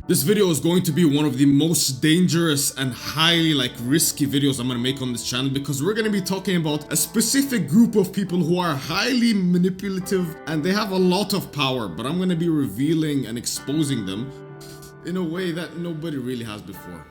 This video is going to be one of the most dangerous and highly risky videos I'm gonna make on this channel, because we're gonna be talking about a specific group of people who are highly manipulative and they have a lot of power, but I'm gonna be revealing and exposing them in a way that nobody really has before.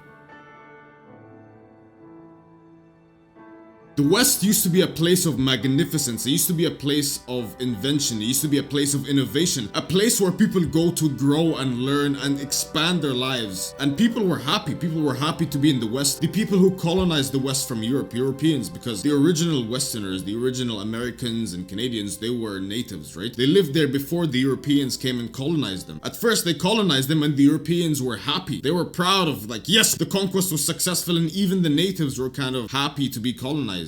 The West used to be a place of magnificence. It used to be a place of invention. It used to be a place of innovation. A place where people go to grow and learn and expand their lives. And people were happy. People were happy to be in the West. The people who colonized the West from Europe, Europeans, because the original Westerners, the original Americans and Canadians, they were natives, right? They lived there before the Europeans came and colonized them. At first, they colonized them and the Europeans were happy. They were proud of yes, the conquest was successful, and even the natives were kind of happy to be colonized.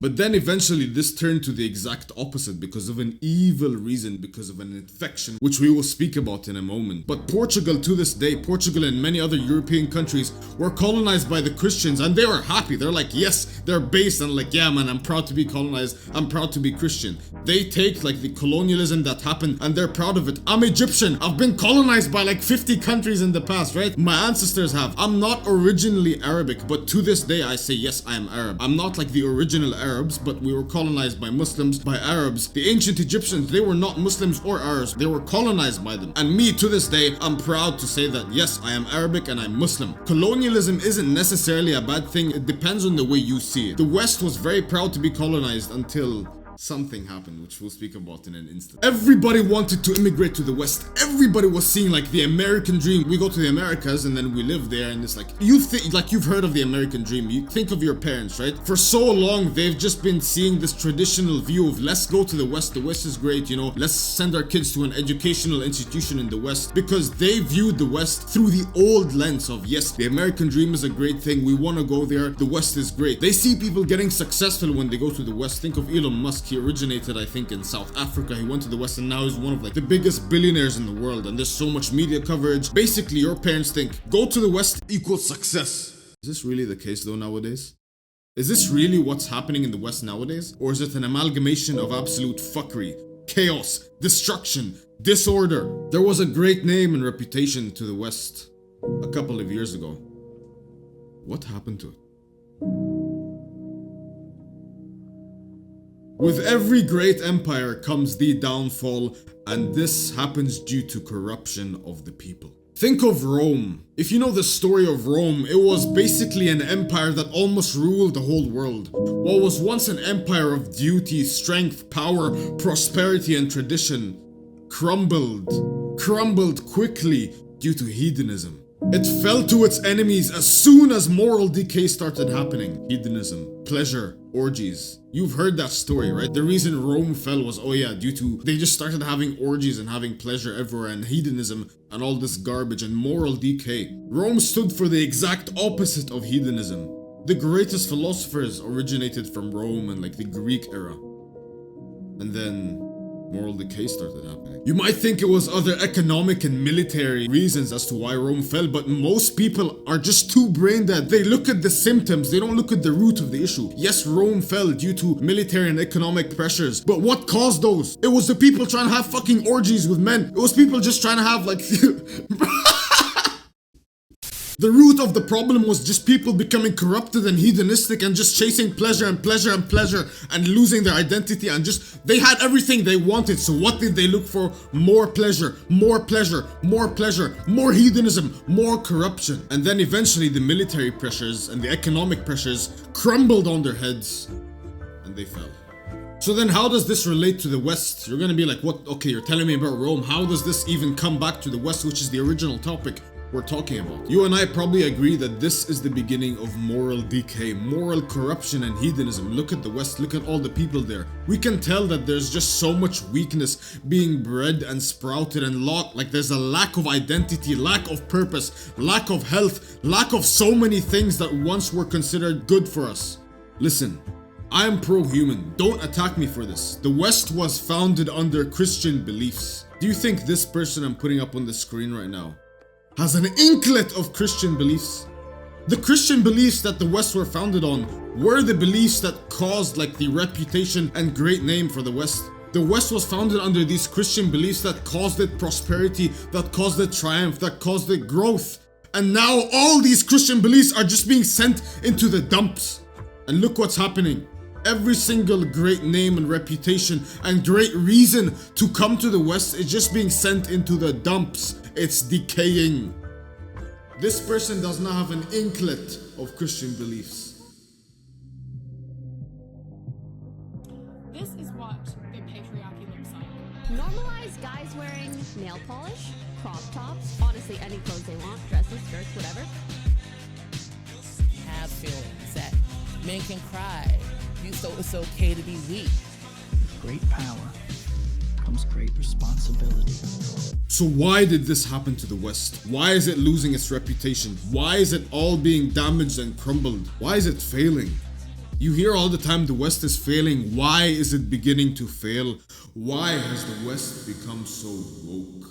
But then eventually this turned to the exact opposite because of an evil reason, because of an infection, which we will speak about in a moment. But Portugal, to this day, Portugal and many other European countries were colonized by the Christians, and they were happy. They're yes, they're based on yeah man, I'm proud to be colonized, I'm proud to be Christian. They take the colonialism that happened and they're proud of it. I'm Egyptian, I've been colonized by 50 countries in the past, right? My ancestors have. I'm not originally Arabic, but to this day I say yes, I am Arab. I'm not the original Arabs, but we were colonized by Muslims, by Arabs. The ancient Egyptians, they were not Muslims or Arabs, they were colonized by them. And me, to this day, I'm proud to say that yes, I am Arabic and I'm Muslim. Colonialism isn't necessarily a bad thing, it depends on the way you see it. The West was very proud to be colonized until something happened, which we'll speak about in an instant. Everybody wanted to immigrate to the West. Everybody was seeing the American dream. We go to the Americas and then we live there, and it's you've heard of the American dream. You think of your parents, right? For so long, they've just been seeing this traditional view of let's go to the West. The West is great, let's send our kids to an educational institution in the West, because they viewed the West through the old lens of yes, the American dream is a great thing. We want to go there. The West is great. They see people getting successful when they go to the West. Think of Elon Musk. He originated, I think, in South Africa. He went to the West and now he's one of the biggest billionaires in the world, and there's so much media coverage. Basically, your parents think go to the West equals success. Is this really the case though nowadays? Is this really what's happening in the West nowadays? Or is it an amalgamation of absolute fuckery, chaos, destruction, disorder? There was a great name and reputation to the West a couple of years ago. What happened to it? With every great empire comes the downfall, and this happens due to corruption of the people. Think of Rome. If you know the story of Rome, it was basically an empire that almost ruled the whole world. What was once an empire of duty, strength, power, prosperity, and tradition crumbled quickly due to hedonism. It fell to its enemies as soon as moral decay started happening. Hedonism, pleasure, orgies. You've heard that story, right? The reason Rome fell was, due to they just started having orgies and having pleasure everywhere, and hedonism and all this garbage and moral decay. Rome stood for the exact opposite of hedonism. The greatest philosophers originated from Rome and the Greek era. And then moral decay started happening. You might think it was other economic and military reasons as to why Rome fell, but most people are just too brain dead. They look at the symptoms, they don't look at the root of the issue. Yes, Rome fell due to military and economic pressures, but what caused those? It was the people trying to have fucking orgies with men. It was people just trying to have The root of the problem was just people becoming corrupted and hedonistic and just chasing pleasure and pleasure and pleasure and losing their identity, and they had everything they wanted. So what did they look for? More pleasure, more pleasure, more pleasure, more hedonism, more corruption. And then eventually the military pressures and the economic pressures crumbled on their heads and they fell. So then how does this relate to the West? You're gonna be like, what? Okay, you're telling me about Rome. How does this even come back to the West, which is the original topic we're talking about? You and I probably agree that this is the beginning of moral decay, moral corruption and hedonism. Look at the West, look at all the people there. We can tell that there's just so much weakness being bred and sprouted and there's a lack of identity, lack of purpose, lack of health, lack of so many things that once were considered good for us. Listen, I am pro-human. Don't attack me for this. The West was founded under Christian beliefs. Do you think this person I'm putting up on the screen right now has an inklet of Christian beliefs? The Christian beliefs that the West were founded on were the beliefs that caused the reputation and great name for the West. The West was founded under these Christian beliefs that caused it prosperity, that caused it triumph, that caused it growth. And now all these Christian beliefs are just being sent into the dumps. And look what's happening. Every single great name and reputation and great reason to come to the West is just being sent into the dumps. It's decaying. This person does not have an inklet of Christian beliefs. This is what good patriarchy looks like. Normalize guys wearing nail polish, crop tops, honestly any clothes they want, dresses, skirts, whatever. Have feelings that men can cry. So it's okay to be weak. With great power comes great responsibility. So why did this happen to the West? Why is it losing its reputation? Why is it all being damaged and crumbled? Why is it failing? You hear all the time the West is failing. Why is it beginning to fail? Why has the West become so woke?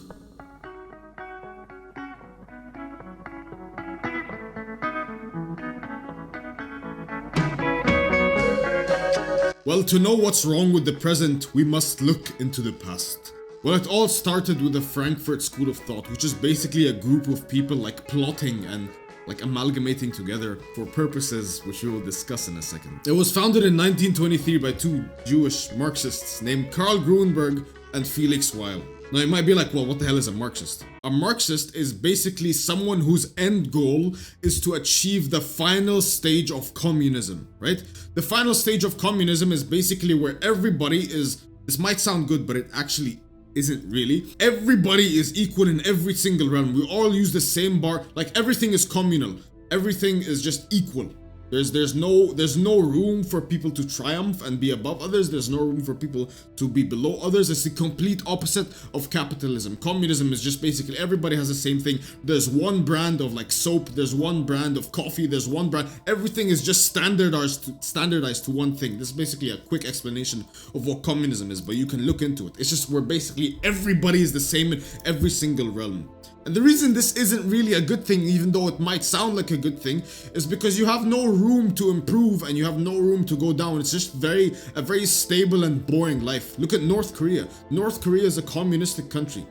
Well, to know what's wrong with the present, we must look into the past. Well, it all started with the Frankfurt School of Thought, which is basically a group of people like plotting and like amalgamating together for purposes which we will discuss in a second. It was founded in 1923 by two Jewish Marxists named Karl Grunberg and Felix Weil. Now you might be like, well, what the hell is a Marxist? A Marxist is basically someone whose end goal is to achieve the final stage of communism, right? The final stage of communism is basically where everybody is, this might sound good, but it actually isn't really. Everybody is equal in every single realm. We all use the same bar, like everything is communal. Everything is just equal. There's no room for people to triumph and be above others. There's no room for people to be below others. It's the complete opposite of capitalism. Communism is just basically everybody has the same thing. There's one brand of like soap, there's one brand of coffee, there's one brand. Everything is just standardized to one thing. This is basically a quick explanation of what communism is, but you can look into it. It's just where basically everybody is the same in every single realm. And the reason this isn't really a good thing, even though it might sound like a good thing, is because you have no room to improve and you have no room to go down. It's just a very stable and boring life. Look at North Korea. North Korea is a communistic country.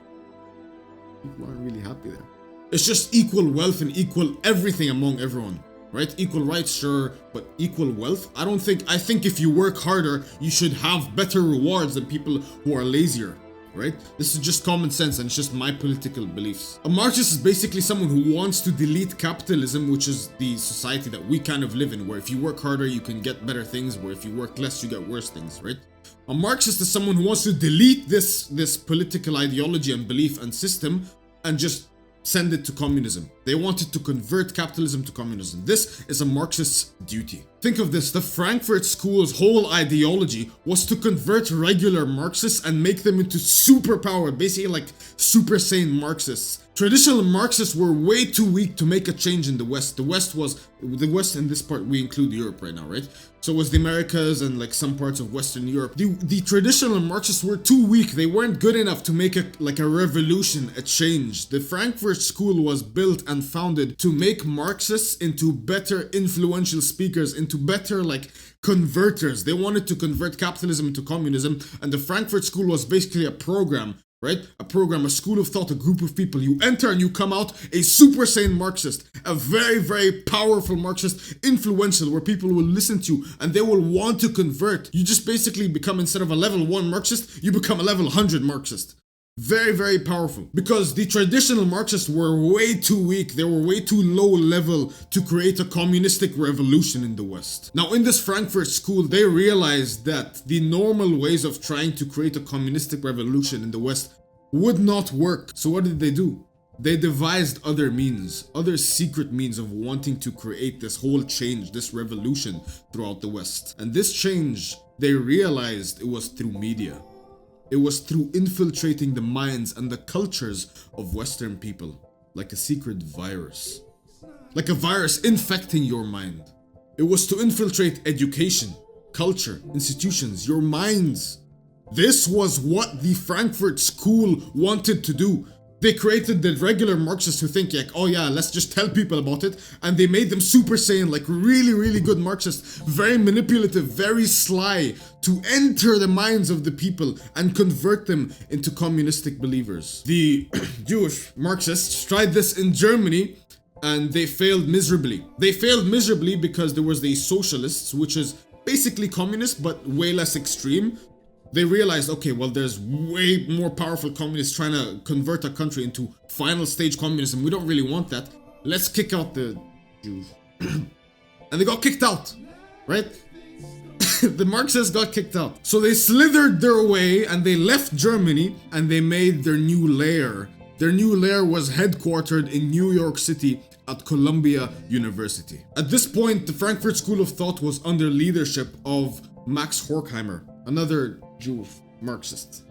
People aren't really happy there. It's just equal wealth and equal everything among everyone, right? Equal rights, sure, but equal wealth? I think if you work harder, you should have better rewards than people who are lazier. Right? This is just common sense and it's just my political beliefs. A Marxist is basically someone who wants to delete capitalism, which is the society that we kind of live in, where if you work harder, you can get better things, where if you work less, you get worse things, right? A Marxist is someone who wants to delete this political ideology and belief and system and just send it to communism. They wanted to convert capitalism to communism. This is a Marxist's duty. Think of this, the Frankfurt School's whole ideology was to convert regular Marxists and make them into superpower, basically like super sane Marxists. Traditional Marxists were way too weak to make a change in the West. The West in this part, we include Europe right now, right? So was the Americas and like some parts of Western Europe. The traditional Marxists were too weak. They weren't good enough to make a revolution, a change. The Frankfurt School was built and founded to make Marxists into better influential speakers, into better like converters. They wanted to convert capitalism into communism, and the Frankfurt School was basically a program, right? A program, a school of thought, a group of people. You enter and you come out a super sane Marxist, a very, very powerful Marxist, influential, where people will listen to you and they will want to convert. You just basically become, instead of a level 1 Marxist, you become a level 100 Marxist. Very, very powerful. Because the traditional Marxists were way too weak. They were way too low level to create a communistic revolution in the West. Now, in this Frankfurt School, they realized that the normal ways of trying to create a communistic revolution in the West would not work. So what did they do? They devised other means, other secret means of wanting to create this whole change, this revolution throughout the West. And this change, they realized it was through media. It was through infiltrating the minds and the cultures of Western people, like a secret virus. Like a virus infecting your mind. It was to infiltrate education, culture, institutions, your minds. This was what the Frankfurt School wanted to do. They created the regular Marxists who think like, oh yeah, let's just tell people about it, and they made them Super Saiyan, like really, really good Marxists, very manipulative, very sly, to enter the minds of the people and convert them into communistic believers. The Jewish Marxists tried this in Germany, and they failed miserably. They failed miserably because there was the socialists, which is basically communist, but way less extreme. They realized, okay, well, there's way more powerful communists trying to convert a country into final stage communism. We don't really want that. Let's kick out the Jews. And they got kicked out, right? The Marxists got kicked out. So they slithered their way and they left Germany and they made their new lair. Their new lair was headquartered in New York City at Columbia University. At this point, the Frankfurt School of Thought was under leadership of Max Horkheimer, another Jewish Marxist.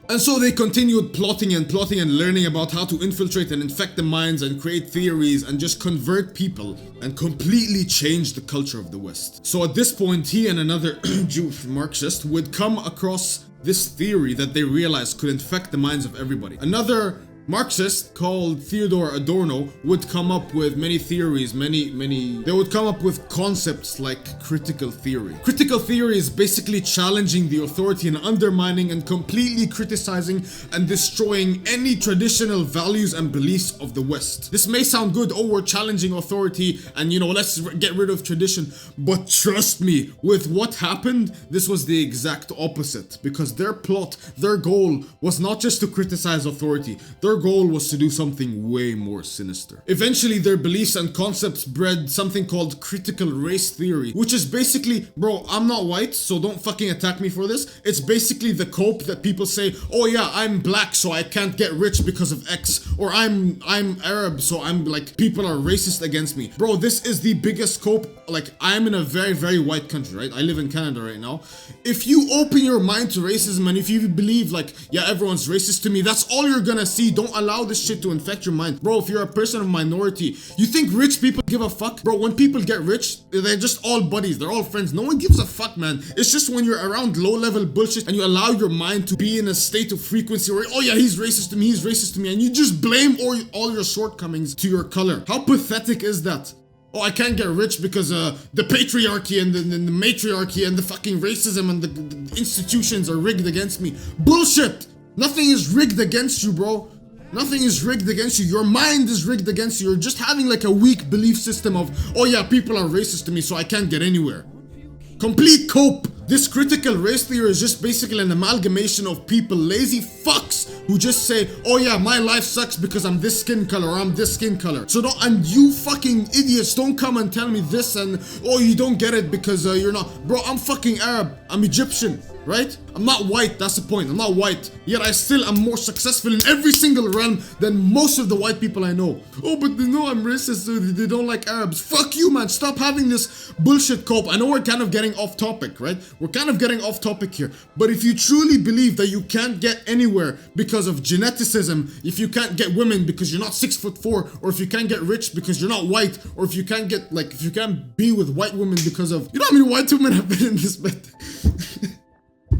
And so they continued plotting and learning about how to infiltrate and infect the minds and create theories and just convert people and completely change the culture of the West. So at this point, he and another Jewish Marxist would come across this theory that they realized could infect the minds of everybody. Another Marxist called Theodor Adorno would come up with many theories, they would come up with concepts like critical theory. Critical theory is basically challenging the authority and undermining and completely criticizing and destroying any traditional values and beliefs of the West. This may sound good, oh, we're challenging authority and let's get rid of tradition, but trust me, with what happened, this was the exact opposite, because their plot, their goal was not just to criticize authority, their goal was to do something way more sinister. Eventually, their beliefs and concepts bred something called critical race theory, which is basically, bro, I'm not white, so don't fucking attack me for this. It's basically the cope that people say, oh yeah, I'm black, so I can't get rich because of X, or I'm Arab, so I'm like, people are racist against me. Bro, this is the biggest cope. Like, I'm in a very, very white country, right? I live in Canada right now. If you open your mind to racism and if you believe like, yeah, everyone's racist to me, that's all you're gonna see. Don't allow this shit to infect your mind. Bro, if you're a person of minority, you think rich people give a fuck? Bro, when people get rich, they're just all buddies. They're all friends. No one gives a fuck, man. It's just when you're around low-level bullshit and you allow your mind to be in a state of frequency where, oh yeah, he's racist to me, and you just blame all your shortcomings to your color. How pathetic is that? Oh, I can't get rich because the patriarchy and the matriarchy and the fucking racism and the institutions are rigged against me. Bullshit! Nothing is rigged against you, bro. Nothing is rigged against you. Your mind is rigged against you. You're just having like a weak belief system of, oh yeah, people are racist to me, so I can't get anywhere. Complete cope. This critical race theory is just basically an amalgamation of people, lazy fucks, who just say, oh yeah, my life sucks because I'm this skin color or I'm this skin color. So don't, and you fucking idiots, don't come and tell me this and, oh, you don't get it because you're not. Bro, I'm fucking Arab. I'm Egyptian. Right? I'm not white, that's the point. I'm not white. Yet I still am more successful in every single realm than most of the white people I know. Oh, but they know I'm racist, so they don't like Arabs. Fuck you, man. Stop having this bullshit cope. I know we're kind of getting off topic, right? We're kind of getting off topic here. But if you truly believe that you can't get anywhere because of geneticism, if you can't get women because you're not 6'4", or if you can't get rich because you're not white, or if you can't get, like, if you can't be with white women because of, you know how many white women have been in this bed?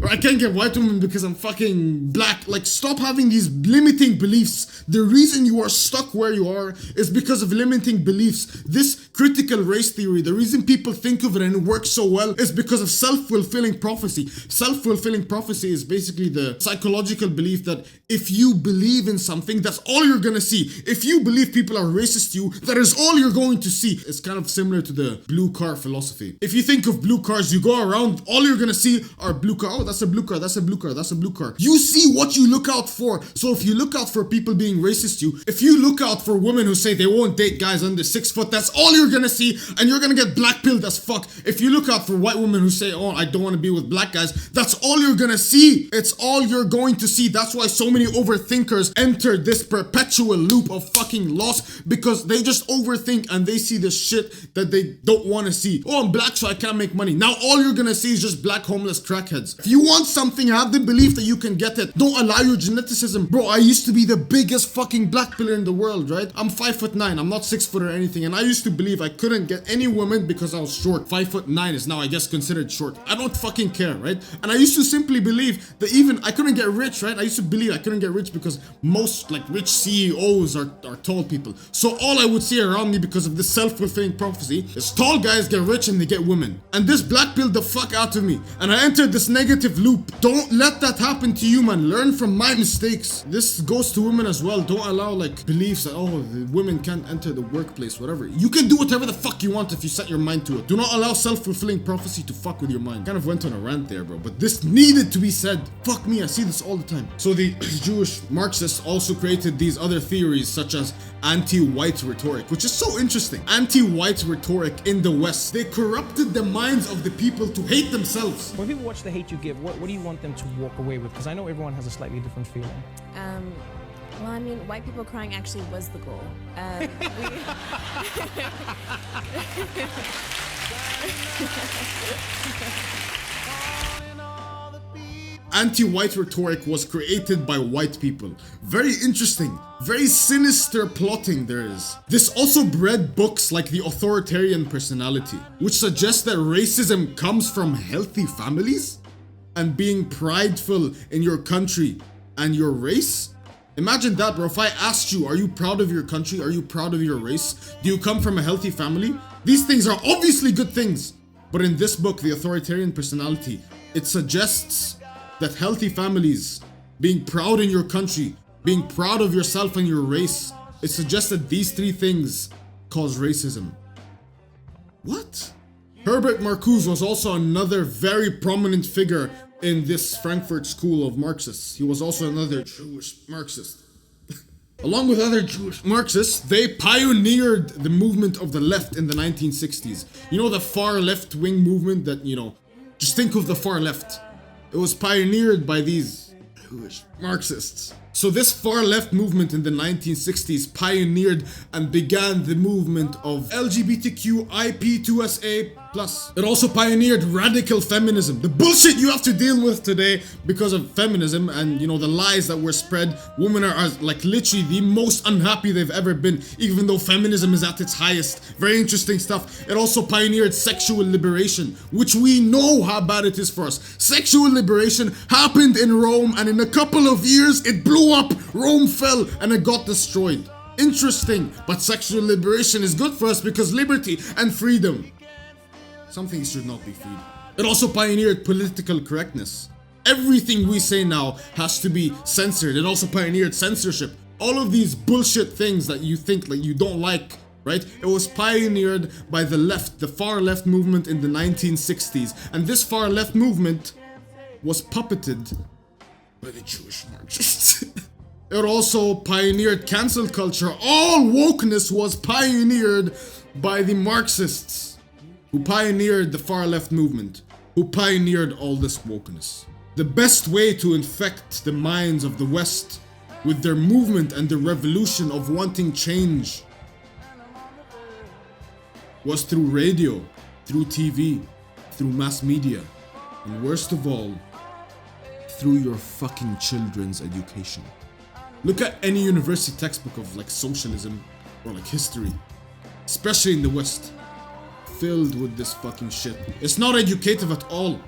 Or I can't get white women because I'm fucking black. Like, stop having these limiting beliefs. The reason you are stuck where you are is because of limiting beliefs. This critical race theory, the reason people think of it and it works so well is because of self-fulfilling prophecy. Self-fulfilling prophecy is basically the psychological belief that if you believe in something, that's all you're gonna see. If you believe people are racist to you, that is all you're going to see. It's kind of similar to the blue car philosophy. If you think of blue cars, you go around, all you're gonna see are blue cars. Oh, that's a blue car, that's a blue car, that's a blue car. You see what you look out for. So if you look out for people being racist to you, if you look out for women who say they won't date guys under 6 foot, that's all you're gonna see, and you're gonna get black pilled as fuck. If you look out for white women who say, oh, I don't want to be with black guys, that's all you're gonna see. It's all you're going to see. That's why so many overthinkers enter this perpetual loop of fucking loss, because they just overthink and they see the shit that they don't want to see. Oh, I'm black, so I can't make money. Now all you're gonna see is just black homeless crackheads. If you want something, have the belief that you can get it. Don't allow your geneticism. Bro, I used to be the biggest fucking black pillar in the world, right? I'm 5'9", I'm not 6 foot or anything, and I used to believe believe I couldn't get any woman because I was short. 5'9" is now, I guess, considered short. I don't fucking care, right? And I used to simply believe that even I couldn't get rich, right? I used to believe I couldn't get rich because most like rich CEOs are tall people. So all I would see around me because of this self-fulfilling prophecy is tall guys get rich and they get women. And this blackpilled the fuck out of me. And I entered this negative loop. Don't let that happen to you, man. Learn from my mistakes. This goes to women as well. Don't allow like beliefs that, oh, the women can't enter the workplace, whatever. You can do whatever the fuck you want if you set your mind to it. Do not allow self-fulfilling prophecy to fuck with your mind. Kind of went on a rant there, bro, but this needed to be said. Fuck me, I see this all the time. So the Jewish Marxists also created these other theories such as anti-white rhetoric, which is so interesting. Anti-white rhetoric in the West. They corrupted the minds of the people to hate themselves. When people watch The Hate You Give, what do you want them to walk away with? Because I know everyone has a slightly different feeling. Well, I mean, white people crying actually was the goal. Anti-white rhetoric was created by white people. Very interesting. Very sinister plotting there is. This also bred books like The Authoritarian Personality, which suggests that racism comes from healthy families and being prideful in your country and your race. Imagine that, bro. If I asked you, are you proud of your country? Are you proud of your race? Do you come from a healthy family? These things are obviously good things. But in this book, The Authoritarian Personality, it suggests that healthy families, being proud in your country, being proud of yourself and your race, it suggests that these three things cause racism. What? Herbert Marcuse was also another very prominent figure in this Frankfurt School of Marxists. He was also another Jewish Marxist. Along with other Jewish Marxists, they pioneered the movement of the left in the 1960s. You know, the far left-wing movement that, you know, just think of the far left. It was pioneered by these Jewish Marxists. So this far left movement in the 1960s pioneered and began the movement of LGBTQIP2SA+. It also pioneered radical feminism. The bullshit you have to deal with today because of feminism and, you know, the lies that were spread. Women are like literally the most unhappy they've ever been, even though feminism is at its highest. Very interesting stuff. It also pioneered sexual liberation, which we know how bad it is for us. Sexual liberation happened in Rome, and in a couple of years it blew up. Rome fell and it got destroyed. Interesting, but sexual liberation is good for us because liberty and freedom. Some things should not be freed. It also pioneered political correctness. Everything we say now has to be censored. It also pioneered censorship. All of these bullshit things that you think like you don't like, right? It was pioneered by the left, the far left movement in the 1960s. And this far left movement was puppeted by the Jewish Marxists. It also pioneered cancel culture. All wokeness was pioneered by the Marxists, who pioneered the far left movement, who pioneered all this wokeness. The best way to infect the minds of the West with their movement and the revolution of wanting change was through radio, through TV, through mass media, and worst of all, through your fucking children's education. Look at any university textbook of like socialism or like history, especially in the West, filled with this fucking shit. It's not educative at all.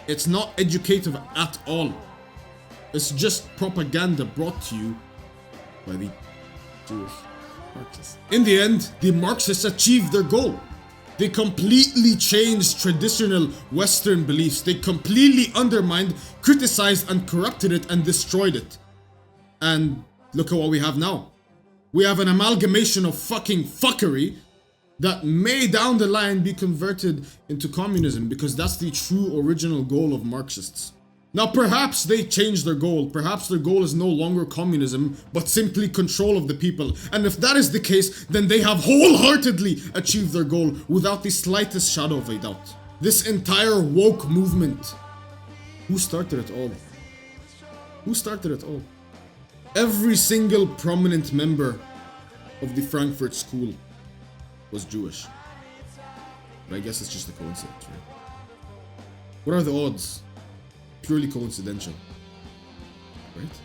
It's not educative at all. It's just propaganda brought to you by the Jewish Marxists. In the end, the Marxists achieved their goal. They completely changed traditional Western beliefs. They completely undermined, criticized, and corrupted it and destroyed it. And look at what we have now. We have an amalgamation of fucking fuckery that may down the line be converted into communism, because that's the true original goal of Marxists. Now perhaps they changed their goal. Perhaps their goal is no longer communism, but simply control of the people. And if that is the case, then they have wholeheartedly achieved their goal without the slightest shadow of a doubt. This entire woke movement, who started it all? Who started it all? Every single prominent member of the Frankfurt School was Jewish. But I guess it's just a coincidence, right? What are the odds? Purely coincidental, right?